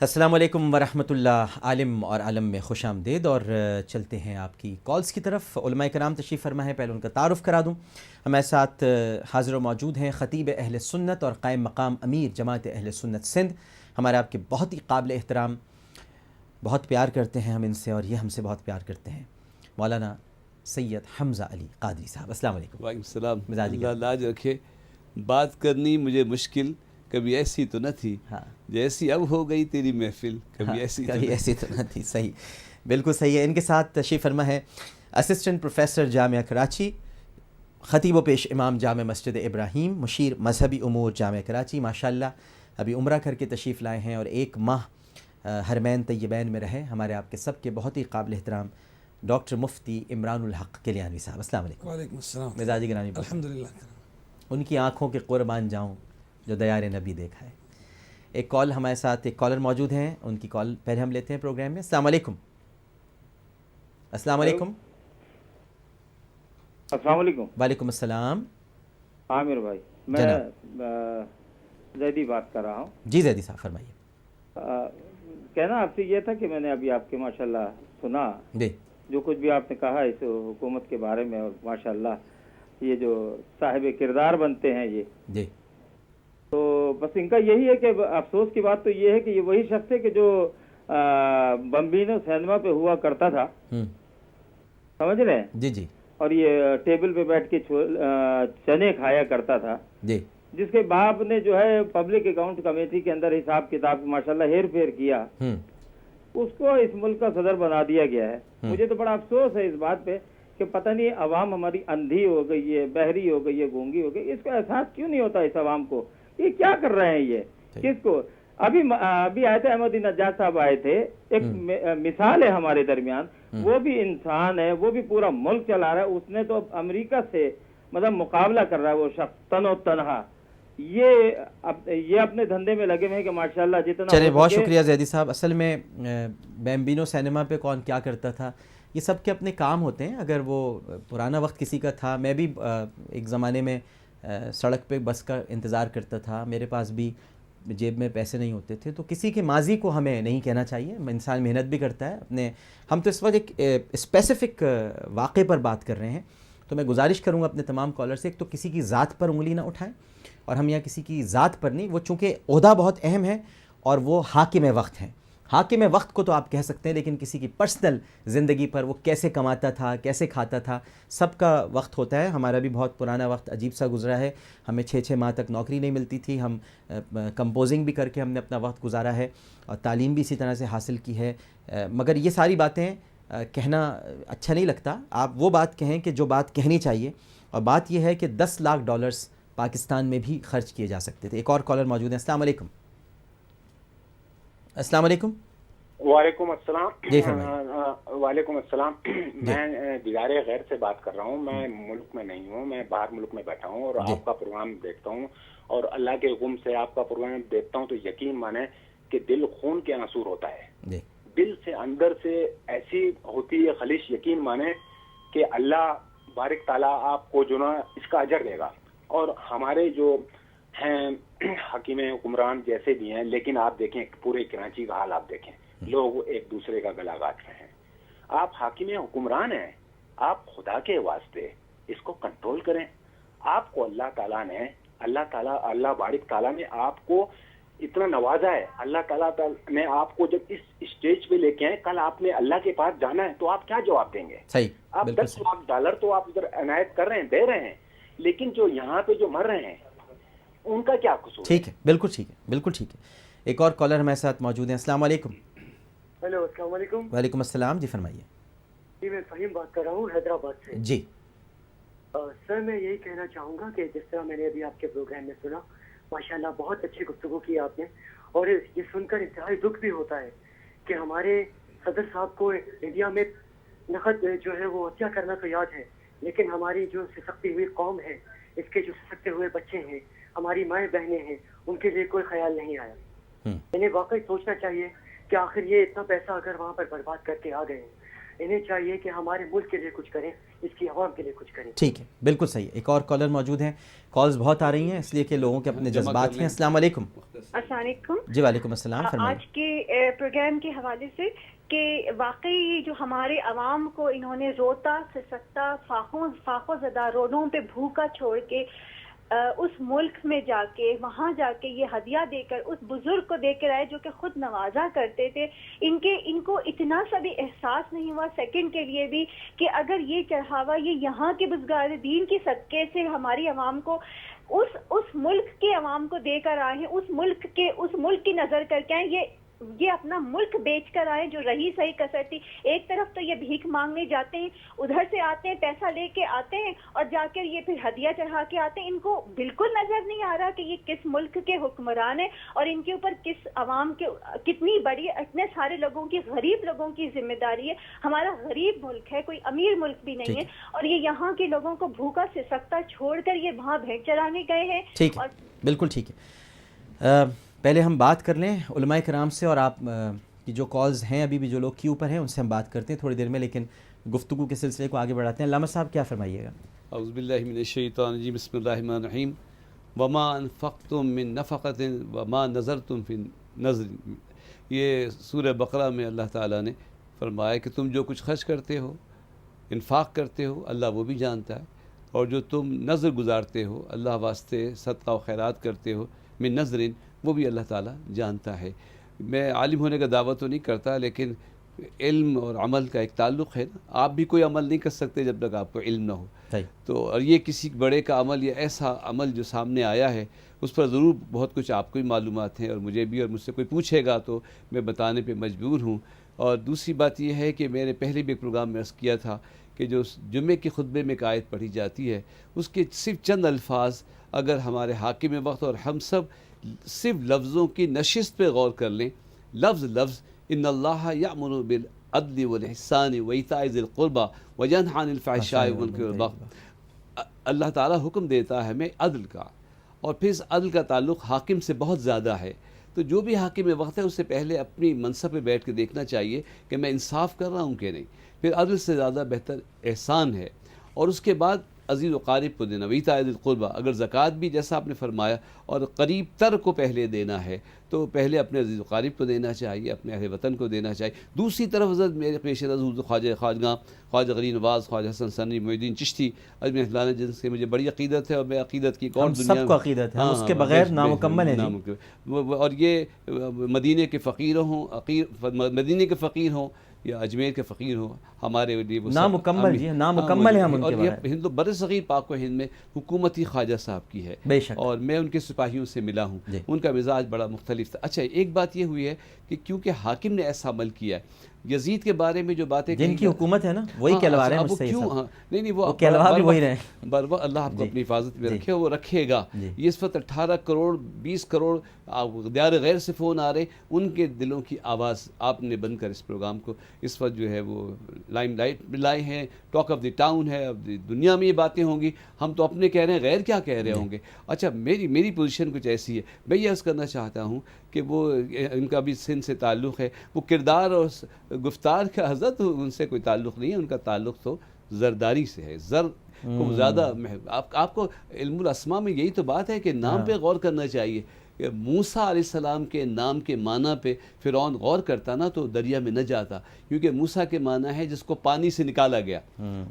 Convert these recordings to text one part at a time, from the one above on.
السلام علیکم ورحمۃ اللہ، عالم اور عالم میں خوش آمدید، اور چلتے ہیں آپ کی کالز کی طرف۔ علماء کرام تشریف فرما ہے، پہلے ان کا تعارف کرا دوں۔ ہمارے ساتھ حاضر و موجود ہیں خطیب اہل سنت اور قائم مقام امیر جماعت اہل سنت سندھ، ہمارے آپ کے بہت ہی قابل احترام، بہت پیار کرتے ہیں ہم ان سے اور یہ ہم سے بہت پیار کرتے ہیں، مولانا سید حمزہ علی قادری صاحب۔ السلام علیکم۔ وعلیکم السلام۔ مزاجی اللہ گرمی۔ لاج رکھے، بات کرنی مجھے مشکل کبھی ایسی تو نہ تھی، ہاں جیسی اب ہو گئی تیری محفل ہاں، کبھی ایسی تو کبھی نہ ایسی تو نہ تھی۔ صحیح، بالکل صحیح ہے۔ ان کے ساتھ تشریف فرما ہے اسسٹنٹ پروفیسر جامعہ کراچی، خطیب و پیش امام جامع مسجد ابراہیم، مشیر مذہبی امور جامعہ کراچی، ماشاءاللہ ابھی عمرہ کر کے تشریف لائے ہیں اور ایک ماہ حرمین طیبین میں رہے، ہمارے آپ کے سب کے بہت ہی قابل احترام ڈاکٹر مفتی عمران الحق کلیانوی صاحب۔ السلام علیکم۔ وعلیکم السلام۔ مزاجی گرامی، الحمدللہ۔ ان کی آنکھوں کے قربان جاؤں جو دیار نبی دیکھا ہے۔ ایک کال ہمارے ساتھ، ایک کالر موجود ہیں، ان کی کال پہلے ہم لیتے ہیں پروگرام میں۔ السلام علیکم۔ السلام علیکم۔ السلام علیکم۔ وعلیکم السلام۔ عامر بھائی، میں زیدی بات کر رہا ہوں۔ جی زیدی صاحب فرمائیے۔ کہنا آپ سے یہ تھا کہ میں نے ابھی آپ کے ماشاءاللہ سنا جی جو کچھ بھی آپ نے کہا اس حکومت کے بارے میں، اور ماشاءاللہ یہ جو صاحب کردار بنتے ہیں یہ، جی تو بس ان کا یہی ہے کہ افسوس کی بات تو یہ ہے کہ یہ وہی شخص ہے کہ جو بمبینو سینما پہ ہوا کرتا تھا، سمجھ رہے ہیں؟ جی جی اور یہ ٹیبل پہ بیٹھ کے چنے کھایا کرتا تھا، جی جس کے باپ نے جو ہے پبلک اکاؤنٹ کمیٹی کے اندر حساب کتاب ماشاءاللہ ہیر پھیر کیا، اس کو اس ملک کا صدر بنا دیا گیا ہے۔ مجھے تو بڑا افسوس ہے اس بات پہ کہ پتہ نہیں عوام ہماری اندھی ہو گئی ہے، بہری ہو گئی ہے، گونگی ہو گئی، اس کا احساس کیوں نہیں ہوتا اس عوام کو؟ یہ کیا کر رہے ہیں یہ کس کو؟ ابھی آئے تھے احمدی نجار صاحب آئے تھے، ایک مثال ہے ہمارے درمیان، وہ بھی انسان ہے، وہ بھی پورا ملک چلا رہا ہے، اس نے تو امریکہ سے مطلب مقابلہ کر رہا ہے، وہ شخص تن و تنہا۔ یہ اپنے دھندے میں لگے ہوئے ہیں کہ ماشاءاللہ جتنا چلے، بہت شکریہ زیدی صاحب۔ اصل میں بیمبینو سینما پہ کون کیا کرتا تھا، یہ سب کے اپنے کام ہوتے ہیں۔ اگر وہ پرانا وقت کسی کا تھا، میں بھی ایک زمانے میں سڑک پہ بس کا انتظار کرتا تھا، میرے پاس بھی جیب میں پیسے نہیں ہوتے تھے، تو کسی کے ماضی کو ہمیں نہیں کہنا چاہیے۔ انسان محنت بھی کرتا ہے اپنے، ہم تو اس وقت ایک اسپیسیفک واقعے پر بات کر رہے ہیں، تو میں گزارش کروں گا اپنے تمام کالر سے، ایک تو کسی کی ذات پر انگلی نہ اٹھائیں، اور ہم یہاں کسی کی ذات پر نہیں، وہ چونکہ عہدہ بہت اہم ہے اور وہ حاکم وقت ہیں، حاکم وقت کو تو آپ کہہ سکتے ہیں، لیکن کسی کی پرسنل زندگی پر وہ کیسے کماتا تھا، کیسے کھاتا تھا، سب کا وقت ہوتا ہے۔ ہمارا بھی بہت پرانا وقت عجیب سا گزرا ہے، ہمیں 6 ماہ تک نوکری نہیں ملتی تھی، ہم کمپوزنگ بھی کر کے ہم نے اپنا وقت گزارا ہے، اور تعلیم بھی اسی طرح سے حاصل کی ہے، مگر یہ ساری باتیں کہنا اچھا نہیں لگتا۔ آپ وہ بات کہیں کہ جو بات کہنی چاہیے، اور بات یہ ہے کہ $10 لاکھ پاکستان میں بھی خرچ کیے جا سکتے تھے۔ ایک اور کالر موجود ہیں۔ السلام علیکم۔ السلام علیکم۔ وعلیکم السلام۔ جی فرمائیے۔ وعلیکم السلام۔ میں دیدار غیر سے بات کر رہا ہوں، میں ملک میں نہیں ہوں، میں باہر ملک میں بیٹھا ہوں، اور آپ کا پروگرام دیکھتا ہوں، اور اللہ کے حکم سے آپ کا پروگرام دیکھتا ہوں تو یقین مانیں کہ دل خون کے آنسور ہوتا ہے، دل سے اندر سے ایسی ہوتی ہے خلش، یقین مانیں کہ اللہ بارک تعالیٰ آپ کو جو نا اس کا اجر دے گا۔ اور ہمارے جو ہیں حکیم حکمران جیسے بھی ہیں، لیکن آپ دیکھیں پورے کراچی کا حال، آپ دیکھیں لوگ ایک دوسرے کا گلا کاٹ رہے ہیں۔ آپ حاکم حکمران ہیں، آپ خدا کے واسطے اس کو کنٹرول کریں۔ آپ کو اللہ بارک تعالیٰ نے آپ کو اتنا نوازا ہے، اللہ تعالیٰ نے آپ کو جب اس اسٹیج پہ لے کے آئے، کل آپ نے اللہ کے پاس جانا ہے تو آپ کیا جواب دیں گے؟ آپ $10 لاکھ تو آپ ادھر عنایت کر رہے ہیں، دے رہے ہیں، لیکن جو یہاں پہ جو مر رہے ہیں ان کا کیا قصور؟ ٹھیک ہے، بالکل ٹھیک ہے، بالکل ٹھیک ہے۔ ایک اور کالر ہمارے ساتھ موجود ہیں۔ السلام علیکم۔ ہیلو، السلام علیکم۔ وعلیکم السلام، جی فرمائیے۔ جی میں فہیم بات کر رہا ہوں حیدرآباد سے۔ جی سر، میں یہی کہنا چاہوں گا کہ جس طرح میں نے ابھی آپ کے پروگرام میں سنا، ماشاءاللہ بہت اچھی گفتگو کی آپ نے، اور یہ سن کر انتہائی دکھ بھی ہوتا ہے کہ ہمارے صدر صاحب کو انڈیا میں نقد جو ہے وہ ہتیا کرنا تو یاد ہے، لیکن ہماری جو سسکتی ہوئی قوم ہے، اس کے جو سسکتے ہوئے بچے ہیں، ہماری مائیں بہنیں ہیں، ان کے لیے کوئی خیال نہیں آیا۔ انہیں واقعی سوچنا چاہیے کہ آخر یہ اتنا پیسہ اگر وہاں پر برباد کر کے آ گئے انہیں چاہیے کہ ہمارے ملک کے لیے کچھ کریں، اس کی عوام کے لیے کچھ کریں. ٹھیک ہے، بالکل صحیح. ایک اور کالر موجود ہیں. کالز بہت آ رہی ہیں اس لیے کہ لوگوں کے اپنے جذبات ہیں. السلام علیکم. السلام علیکم. جی وعلیکم السلام. فرمائیں. آج کے پروگرام کے حوالے سے کہ واقعی جو ہمارے عوام کو انہوں نے روتا سسکتا فاقوں زدہ روڈوں پہ بھوکا چھوڑ کے اس ملک میں جا کے وہاں جا کے یہ ہدیہ دے کر اس بزرگ کو دے کر آئے جو کہ خود نوازا کرتے تھے. ان کو اتنا سا بھی احساس نہیں ہوا سیکنڈ کے لیے بھی کہ اگر یہ چڑھاوا یہ یہاں کے بزرگان دین کی صدقے سے ہماری عوام کو اس ملک کے عوام کو دے کر آئے ہیں، اس ملک کی نظر کر کے آئے، یہ اپنا ملک بیچ کر آئے جو رہی صحیح کسر تھی. ایک طرف تو یہ بھیک مانگنے جاتے ہیں، ادھر سے آتے ہیں پیسہ لے کے آتے ہیں اور جا کر یہ پھر ہدیہ چڑھا کے آتے ہیں. ان کو بالکل نظر نہیں آ رہا کہ یہ کس ملک کے حکمران ہیں اور ان کے اوپر کس عوام کے کتنی بڑی اتنے سارے لوگوں کی غریب لوگوں کی ذمہ داری ہے. ہمارا غریب ملک ہے، کوئی امیر ملک بھی نہیں ہے، اور یہ یہاں کے لوگوں کو بھوکا سسکتا چھوڑ کر یہ وہاں بھیک چرانے گئے ہیں. ٹھیک ہے، بالکل ٹھیک ہے. پہلے ہم بات کر لیں علماء کرام سے، اور آپ کی جو کالز ہیں ابھی بھی جو لوگ کیو پر ہیں ان سے ہم بات کرتے ہیں تھوڑی دیر میں، لیکن گفتگو کے سلسلے کو آگے بڑھاتے ہیں. علامہ صاحب کیا فرمائیے گا؟ اعوذ باللہ من الشیطان الرجیم، بسم اللہ الرحمن الرحیم. وما انفقتم من نفقۃ وما نذرتم فی نذر، یہ سورہ بقرہ میں اللہ تعالیٰ نے فرمایا کہ تم جو کچھ خرچ کرتے ہو، انفاق کرتے ہو، اللہ وہ بھی جانتا ہے، اور جو تم نذر گزارتے ہو، اللہ واسطے صدقہ و خیرات کرتے ہو، من نذرین، وہ بھی اللہ تعالیٰ جانتا ہے. میں عالم ہونے کا دعویٰ تو نہیں کرتا، لیکن علم اور عمل کا ایک تعلق ہے نا. آپ بھی کوئی عمل نہیں کر سکتے جب تک آپ کو علم نہ ہو. تو اور یہ کسی بڑے کا عمل یا ایسا عمل جو سامنے آیا ہے اس پر ضرور بہت کچھ آپ کو بھی معلومات ہیں اور مجھے بھی، اور مجھ سے کوئی پوچھے گا تو میں بتانے پہ مجبور ہوں. اور دوسری بات یہ ہے کہ میں نے پہلے بھی ایک پروگرام میں عرض کیا تھا کہ جو جمعے کے خطبے میں ایک آیت پڑھی جاتی ہے اس کے صرف چند الفاظ اگر ہمارے حاکم وقت اور ہم سب صرف لفظوں کی نشست پہ غور کر لیں، لفظ ان اللہ یأمر بالعدل والاحسان وایتاء ذی القربى وینہی عن الفحشاء والمنکر والبغی، اللہ تعالیٰ حکم دیتا ہے ہمیں عدل کا، اور پھر اس عدل کا تعلق حاکم سے بہت زیادہ ہے. تو جو بھی حاکم وقت ہے اس سے پہلے اپنی منصب پہ بیٹھ کے دیکھنا چاہیے کہ میں انصاف کر رہا ہوں کہ نہیں. پھر عدل سے زیادہ بہتر احسان ہے، اور اس کے بعد عزیز و قارب کو دینا، ویتاء ذی القربی. اگر زکوٰۃ بھی جیسا آپ نے فرمایا اور قریب تر کو پہلے دینا ہے تو پہلے اپنے عزیز و قارب کو دینا چاہیے، اپنے اہل وطن کو دینا چاہیے. دوسری طرف حضرت میرے پیش نظر خواجہ غنی نواز، خواجہ حسن ثانی، محی الدین چشتی اجمیر فلانے، جن سے مجھے بڑی عقیدت ہے، اور میں عقیدت کی ہم سب کو عقیدت ہے، اس کے بغیر نامکمل ہے. اور یہ مدینے کے فقیر ہوں یا اجمیر کے فقیر ہوں، ہمارے لیے وہ نامکمل نامکمل ہے ہم ان کے بارے. اور یہ ہند بر صغیر پاک و ہند میں حکومتی خواجہ صاحب کی ہے، بے شک، اور میں ان کے سپاہیوں سے ملا ہوں، ان کا مزاج بڑا مختلف تھا. اچھا ایک بات یہ ہوئی ہے کہ کیونکہ حاکم نے ایسا عمل کیا ہے، یزید کے بارے میں جو باتیں جن کی حکومت ہے نا وہی کہلوا رہے ہیں مجھ سے، نہیں وہ کہلوا بھی وہی رہے، اللہ آپ کو اپنی حفاظت میں رکھے، وہ رکھے گا. یہ اس وقت 18 کروڑ 20 کروڑ دیار غیر سے فون آ رہے، ان کے دلوں کی آواز آپ نے بند کر اس پروگرام کو اس وقت جو ہے وہ لائم لائٹ لائے ہیں، ٹاک آف دی ٹاؤن ہے، اب دنیا میں یہ باتیں ہوں گی. ہم تو اپنے کہہ رہے ہیں، غیر کیا کہہ رہے ہوں گے. اچھا میری پوزیشن کچھ ایسی ہے، میں یہ عرض کرنا چاہتا ہوں کہ وہ ان کا بھی سن سے تعلق ہے، وہ کردار اور گفتار کا حضرت ان سے کوئی تعلق نہیں ہے، ان کا تعلق تو زرداری سے ہے. زر کو زیادہ آپ کو علم الاسماء میں یہی تو بات ہے کہ نام پہ غور کرنا چاہیے. موسیٰ علیہ السلام کے نام کے معنی پہ فرعون غور کرتا نا تو دریا میں نہ جاتا، کیونکہ موسیٰ کے معنی ہے جس کو پانی سے نکالا گیا،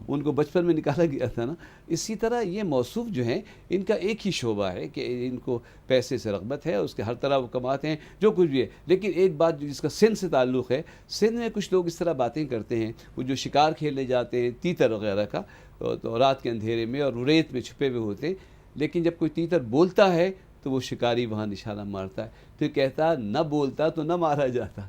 ان کو بچپن میں نکالا گیا تھا نا. اسی طرح یہ موصوف جو ہیں ان کا ایک ہی شعبہ ہے کہ ان کو پیسے سے رغبت ہے، اس کے ہر طرح وہ کماتے ہیں جو کچھ بھی ہے. لیکن ایک بات جس کا سندھ سے تعلق ہے، سندھ میں کچھ لوگ اس طرح باتیں کرتے ہیں، وہ جو شکار کھیلنے جاتے ہیں تیتر وغیرہ کا، تو رات کے اندھیرے میں اور ریت میں چھپے ہوئے ہوتے ہیں، لیکن جب کوئی تیتر بولتا ہے تو وہ شکاری وہاں نشانہ مارتا ہے، پھر کہتا نہ بولتا تو نہ مارا جاتا.